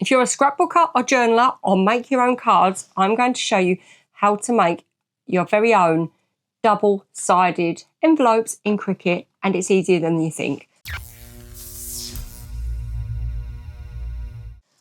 If you're a scrapbooker or journaler or make your own cards, I'm going to show you how to make your very own double-sided envelopes in Cricut, and it's easier than you think.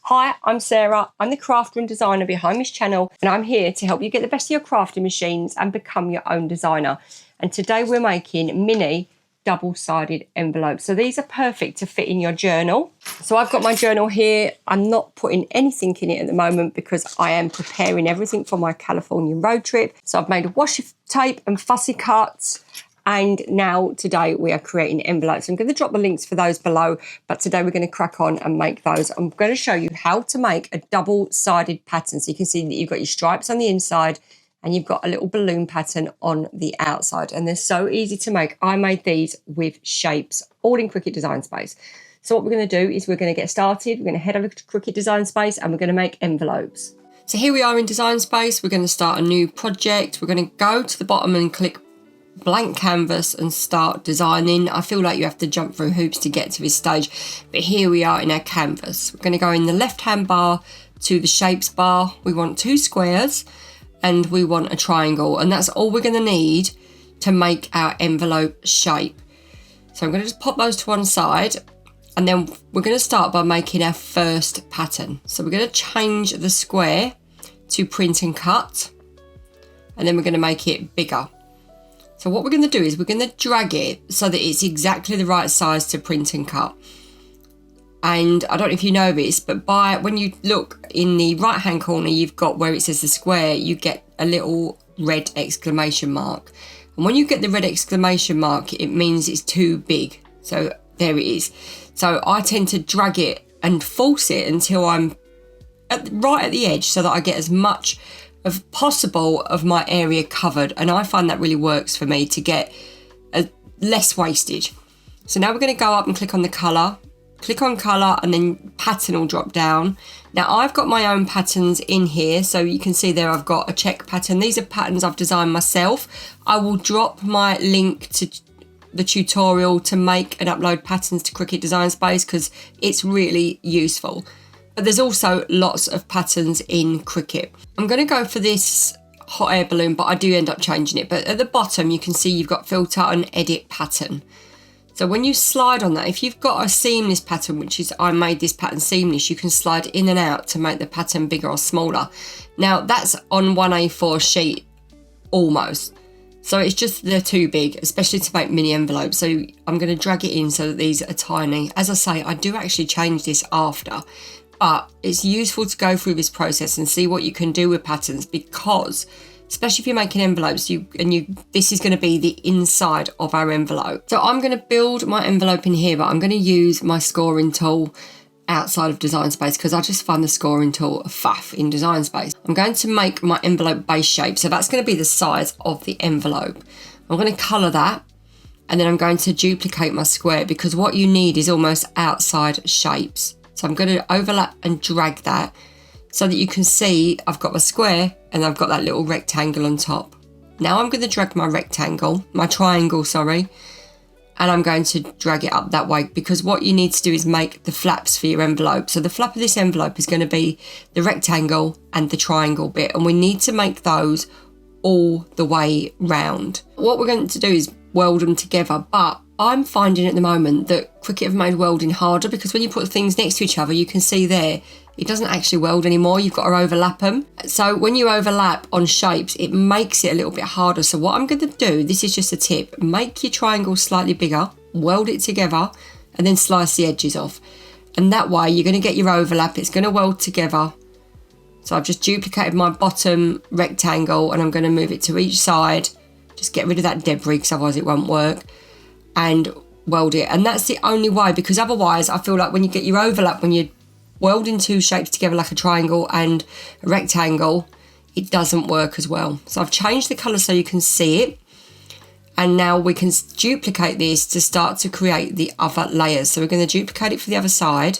Hi, I'm Sarah. I'm the crafter and designer behind this channel, and I'm here to help you get the best of your crafting machines and become your own designer. And today we're making mini double-sided envelopes. So these are perfect to fit in your journal. So I've got my journal here. I'm not putting anything in it at the moment because I am preparing everything for my California road trip. So I've made a washi tape and fussy cuts. And now today we are creating envelopes. I'm going to drop the links for those below, but today we're going to crack on and make those. I'm going to show you how to make a double-sided pattern. So you can see that you've got your stripes on the inside and you've got a little balloon pattern on the outside. And they're so easy to make. I made these with shapes, all in Cricut Design Space. So what we're going to do is we're going to get started. We're going to head over to Cricut Design Space and we're going to make envelopes. So here we are in Design Space. We're going to start a new project. We're going to go to the bottom and click blank canvas and start designing. I feel like you have to jump through hoops to get to this stage, but here we are in our canvas. We're going to go in the left hand bar to the shapes bar. We want 2 squares and we want a triangle, and that's all we're going to need to make our envelope shape. So I'm going to just pop those to one side, and then we're going to start by making our first pattern. So we're going to change the square to print and cut, and then we're going to make it bigger. So what we're going to do is we're going to drag it so that it's exactly the right size to print and cut. And I don't know if you know this, but when you look in the right hand corner, you've got where it says the square, you get a little red exclamation mark. And when you get the red exclamation mark, it means it's too big. So there it is. So I tend to drag it and force it until I'm right at the edge so that I get as much as possible of my area covered, and I find that really works for me to get less wastage. So now we're going to go up and click on the colour, click on colour, and then pattern will drop down. Now I've got my own patterns in here, so you can see there I've got a check pattern. These are patterns I've designed myself. I will drop my link to the tutorial to make and upload patterns to Cricut Design Space because it's really useful. But there's also lots of patterns in Cricut. I'm going to go for this hot air balloon, but I do end up changing it. But at the bottom, you can see you've got filter and edit pattern. So when you slide on that, if you've got a seamless pattern, which is I made this pattern seamless, you can slide in and out to make the pattern bigger or smaller. Now that's on 1A4 sheet almost. So it's just they're too big, especially to make mini envelopes. So I'm going to drag it in so that these are tiny. As I say, I do actually change this after. But it's useful to go through this process and see what you can do with patterns, because especially if you're making envelopes, this is going to be the inside of our envelope. So I'm going to build my envelope in here, but I'm going to use my scoring tool outside of Design Space because I just find the scoring tool a faff in Design Space. I'm going to make my envelope base shape, so that's going to be the size of the envelope. I'm going to colour that, and then I'm going to duplicate my square because what you need is almost outside shapes. So I'm going to overlap and drag that so that you can see I've got my square and I've got that little rectangle on top. Now I'm going to drag my triangle, sorry, and I'm going to drag it up that way because what you need to do is make the flaps for your envelope. So the flap of this envelope is going to be the rectangle and the triangle bit, and we need to make those all the way round. What we're going to do is weld them together, but I'm finding at the moment that Cricut have made welding harder because when you put things next to each other, you can see there, it doesn't actually weld anymore. You've got to overlap them. So when you overlap on shapes, it makes it a little bit harder. So what I'm going to do, this is just a tip, make your triangle slightly bigger, weld it together, and then slice the edges off. And that way you're going to get your overlap. It's going to weld together. So I've just duplicated my bottom rectangle and I'm going to move it to each side. Just get rid of that debris because otherwise it won't work. And weld it, and that's the only way, because otherwise I feel like when you get your overlap, when you're welding 2 shapes together like a triangle and a rectangle, it doesn't work as well. So I've changed the colour so you can see it, and now we can duplicate this to start to create the other layers. So we're going to duplicate it for the other side,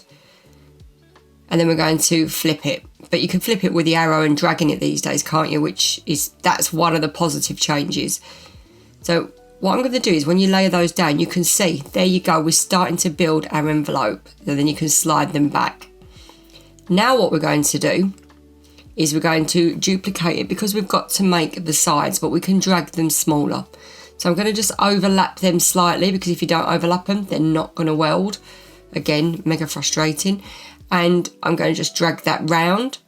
and then we're going to flip it. But you can flip it with the arrow and dragging it these days, can't you? That's one of the positive changes. So what I'm going to do is when you layer those down, you can see, there you go, we're starting to build our envelope. And then you can slide them back. Now what we're going to do is we're going to duplicate it because we've got to make the sides, but we can drag them smaller. So I'm going to just overlap them slightly, because if you don't overlap them, they're not going to weld. Again, mega frustrating. And I'm going to just drag that round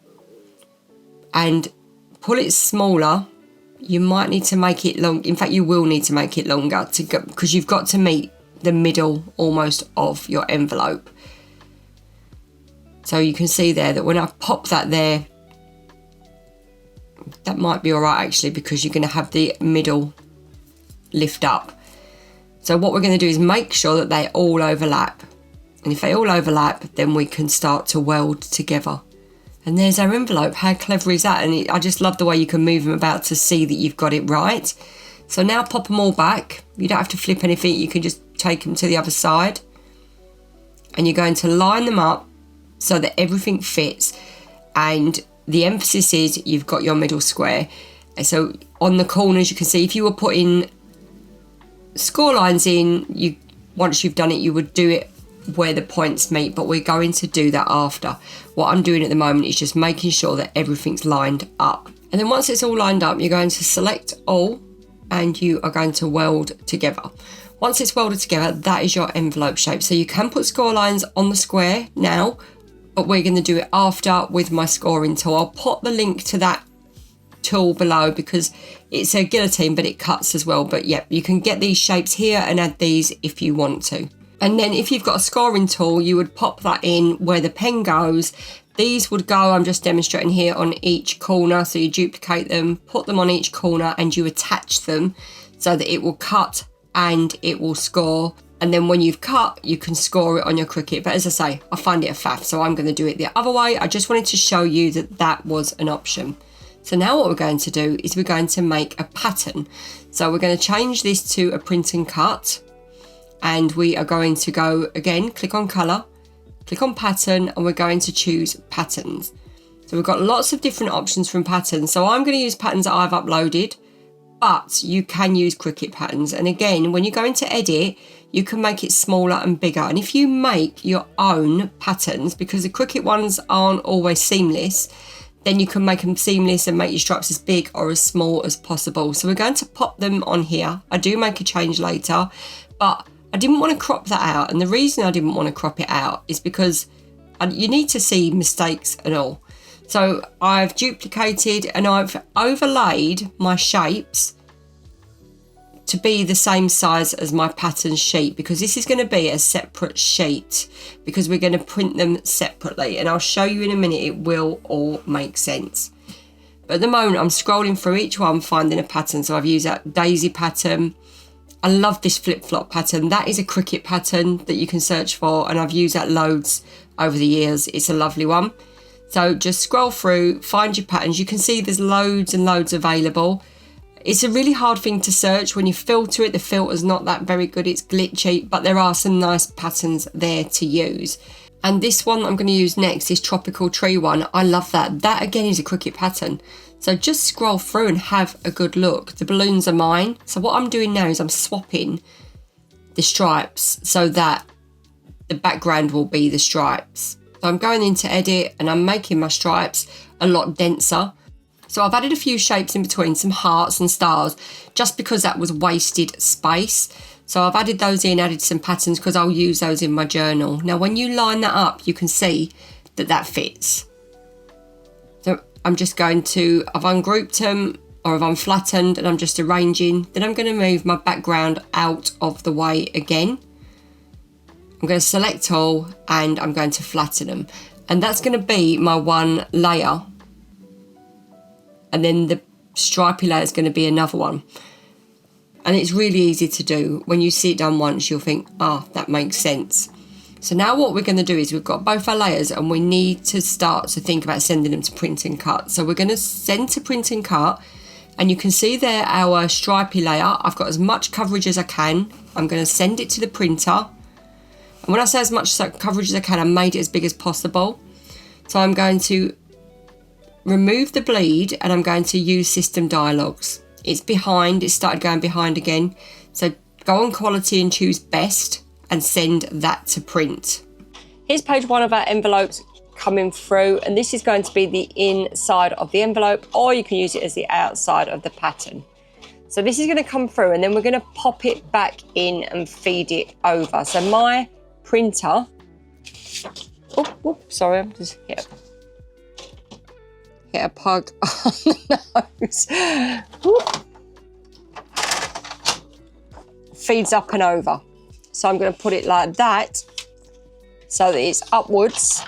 and pull it smaller. You might need to make it long. In fact, you will need to make it longer to go, because you've got to meet the middle almost of your envelope. So you can see there that when I pop that there, that might be all right actually, because you're going to have the middle lift up. So what we're going to do is make sure that they all overlap. And if they all overlap, then we can start to weld together. And there's our envelope. How clever is that? And I just love the way you can move them about to see that you've got it right. So now pop them all back. You don't have to flip anything. You can just take them to the other side. And you're going to line them up so that everything fits. And the emphasis is you've got your middle square. And so on the corners, you can see if you were putting score lines in, once you've done it, you would do it where the points meet, but we're going to do that after. What I'm doing at the moment is just making sure that everything's lined up. And then once it's all lined up, you're going to select all and you are going to weld together. Once it's welded together, that is your envelope shape. So you can put score lines on the square now, but we're going to do it after with my scoring tool. I'll put the link to that tool below because it's a guillotine, but it cuts as well. But yeah, you can get these shapes here and add these if you want to. And then if you've got a scoring tool, you would pop that in where the pen goes. These would go, I'm just demonstrating here, on each corner. So you duplicate them, put them on each corner, and you attach them so that it will cut and it will score. And then when you've cut, you can score it on your Cricut. But as I say, I find it a faff, so I'm going to do it the other way. I just wanted to show you that that was an option. So now what we're going to do is we're going to make a pattern. So we're going to change this to a print and cut. And we are going to go again, click on colour, click on pattern, and we're going to choose patterns. So we've got lots of different options from patterns. So I'm going to use patterns that I've uploaded, but you can use Cricut patterns. And again, when you go into edit, you can make it smaller and bigger. And if you make your own patterns, because the Cricut ones aren't always seamless, then you can make them seamless and make your stripes as big or as small as possible. So we're going to pop them on here. I do make a change later, but I didn't want to crop that out. And the reason I didn't want to crop it out is because you need to see mistakes and all. So I've duplicated and I've overlaid my shapes to be the same size as my pattern sheet, because this is going to be a separate sheet because we're going to print them separately. And I'll show you in a minute, it will all make sense. But at the moment I'm scrolling through each one, finding a pattern. So I've used that daisy pattern. I love this flip-flop pattern. That is a Cricut pattern that you can search for, and I've used that loads over the years. It's a lovely one. So just scroll through, find your patterns. You can see there's loads and loads available. It's a really hard thing to search. When you filter it, the filter's not that very good. It's glitchy, but there are some nice patterns there to use. And this one I'm going to use next is Tropical Tree one. I love that. That again is a Cricut pattern. So just scroll through and have a good look. The balloons are mine. So what I'm doing now is I'm swapping the stripes so that the background will be the stripes. So I'm going into edit and I'm making my stripes a lot denser. So I've added a few shapes in between, some hearts and stars, just because that was wasted space. So I've added those in, added some patterns because I'll use those in my journal. Now when you line that up, you can see that that fits. So I'm just going to, I've ungrouped them or I've unflattened and I'm just arranging. Then I'm going to move my background out of the way again. I'm going to select all and I'm going to flatten them. And that's going to be my one layer. And then the stripy layer is going to be another one. And it's really easy to do. When you see it done once, you'll think, ah, that makes sense. So now what we're going to do is we've got both our layers and we need to start to think about sending them to print and cut. So we're going to send to print and cut. And you can see there our stripy layer. I've got as much coverage as I can. I'm going to send it to the printer. And when I say as much coverage as I can, I made it as big as possible. So I'm going to remove the bleed and I'm going to use system dialogues. It's behind, it started going behind again. So go on quality and choose best and send that to print. Here's page one of our envelopes coming through, and this is going to be the inside of the envelope, or you can use it as the outside of the pattern. So this is going to come through, and then we're going to pop it back in and feed it over. So my printer, sorry, I'm just hit a pug on the nose. Feeds up and over. So I'm going to put it like that so that it's upwards.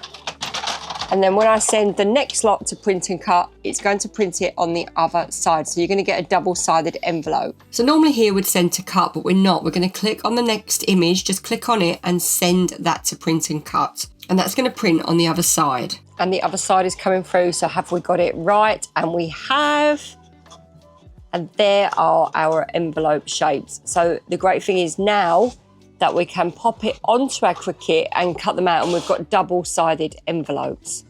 And then when I send the next lot to print and cut, it's going to print it on the other side. So you're going to get a double-sided envelope. So normally here we'd send to cut, but we're not. We're going to click on the next image, just click on it and send that to print and cut. And that's going to print on the other side. And the other side is coming through. So have we got it right? And we have. And there are our envelope shapes. So the great thing is now that we can pop it onto our Cricut and cut them out, and we've got double-sided envelopes.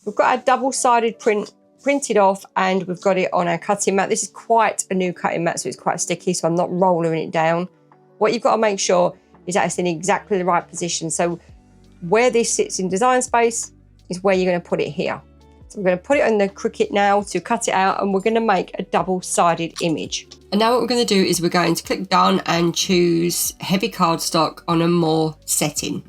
We've got our double-sided print printed off, and we've got it on our cutting mat. This is quite a new cutting mat, so it's quite sticky, so I'm not rolling it down. What you've got to make sure is that it's in exactly the right position. So where this sits in Design Space is where you're going to put it here. So we're going to put it on the Cricut now to cut it out, and we're going to make a double-sided image. And now what we're going to do is we're going to click done and choose heavy cardstock on a more setting.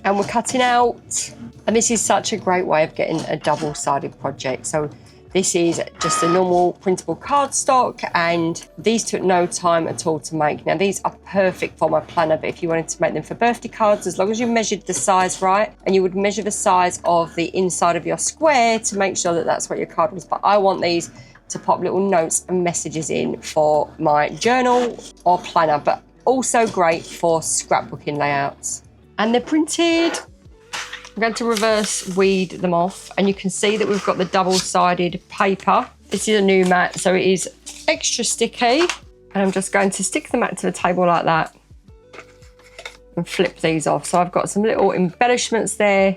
And we're cutting out. And this is such a great way of getting a double-sided project. So this is just a normal printable cardstock, and these took no time at all to make. Now these are perfect for my planner, but if you wanted to make them for birthday cards, as long as you measured the size right, and you would measure the size of the inside of your square to make sure that that's what your card was. But I want these to pop little notes and messages in for my journal or planner, but also great for scrapbooking layouts. And they're printed. I'm going to reverse weed them off, and you can see that we've got the double-sided paper. This is a new mat, so it is extra sticky. And I'm just going to stick the mat to the table like that and flip these off. So I've got some little embellishments there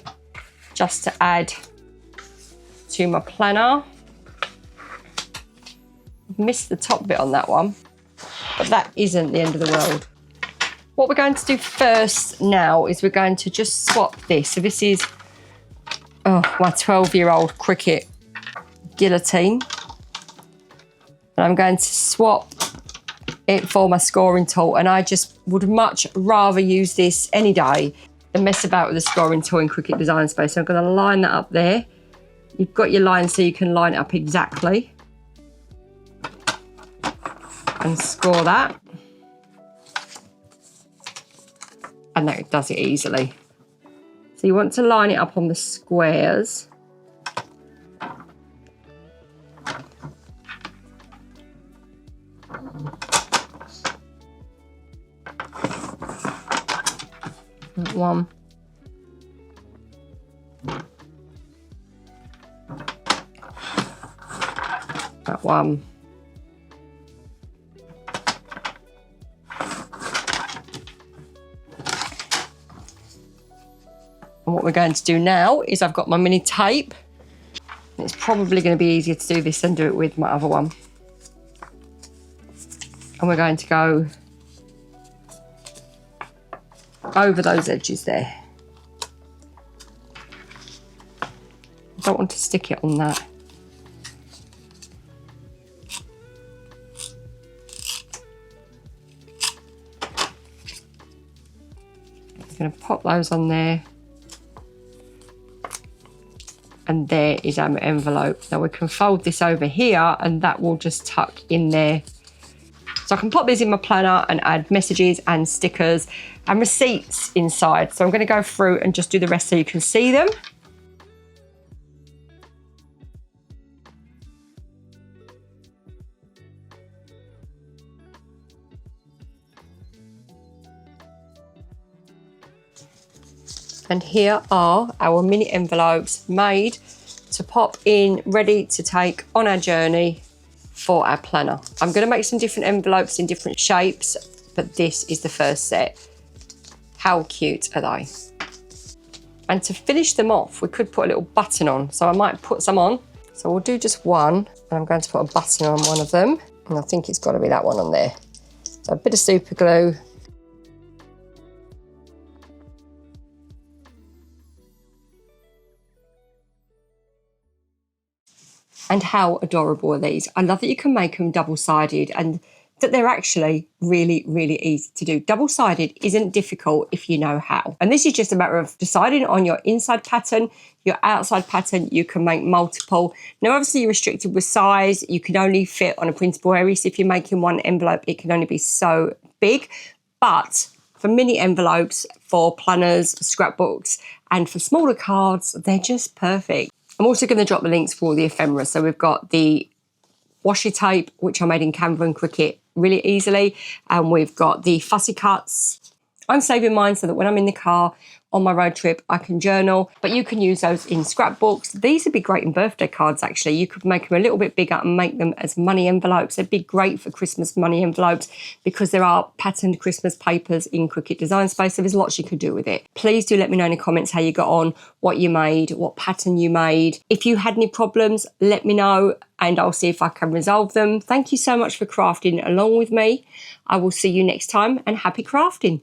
just to add to my planner. Missed the top bit on that one, but that isn't the end of the world. What we're going to do first now is we're going to just swap this. So this is my 12-year-old Cricut guillotine, and I'm going to swap it for my scoring tool. And I just would much rather use this any day than mess about with the scoring tool in Cricut Design Space. So I'm going to line that up there. You've got your line so you can line it up exactly and score that. And that does it easily. So you want to line it up on the squares. That one. That one. And what we're going to do now is I've got my mini tape. It's probably going to be easier to do this than do it with my other one. And we're going to go over those edges there. I don't want to stick it on that. I'm going to pop those on there. And there is our envelope. Now we can fold this over here, and that will just tuck in there. So I can pop these in my planner and add messages and stickers and receipts inside. So I'm going to go through and just do the rest so you can see them. And here are our mini envelopes made to pop in, ready to take on our journey for our planner. I'm going to make some different envelopes in different shapes, but this is the first set. How cute are they? And to finish them off, we could put a little button on. So I might put some on. So we'll do just one, and I'm going to put a button on one of them. And I think it's got to be that one on there. So a bit of super glue. And how adorable are these? I love that you can make them double-sided and that they're actually really, really easy to do. Double-sided isn't difficult if you know how. And this is just a matter of deciding on your inside pattern, your outside pattern. You can make multiple. Now, obviously, you're restricted with size. You can only fit on a printable area. So if you're making one envelope, it can only be so big. But for mini envelopes, for planners, for scrapbooks, and for smaller cards, they're just perfect. I'm also going to drop the links for all the ephemera. So we've got the washi tape, which I made in Canva and Cricut really easily. And we've got the fussy cuts. I'm saving mine so that when I'm in the car on my road trip, I can journal, but you can use those in scrapbooks. These would be great in birthday cards, actually. You could make them a little bit bigger and make them as money envelopes. They'd be great for Christmas money envelopes because there are patterned Christmas papers in Cricut Design Space, so there's lots you could do with it. Please do let me know in the comments how you got on, what you made, what pattern you made. If you had any problems, let me know and I'll see if I can resolve them. Thank you so much for crafting along with me. I will see you next time and happy crafting.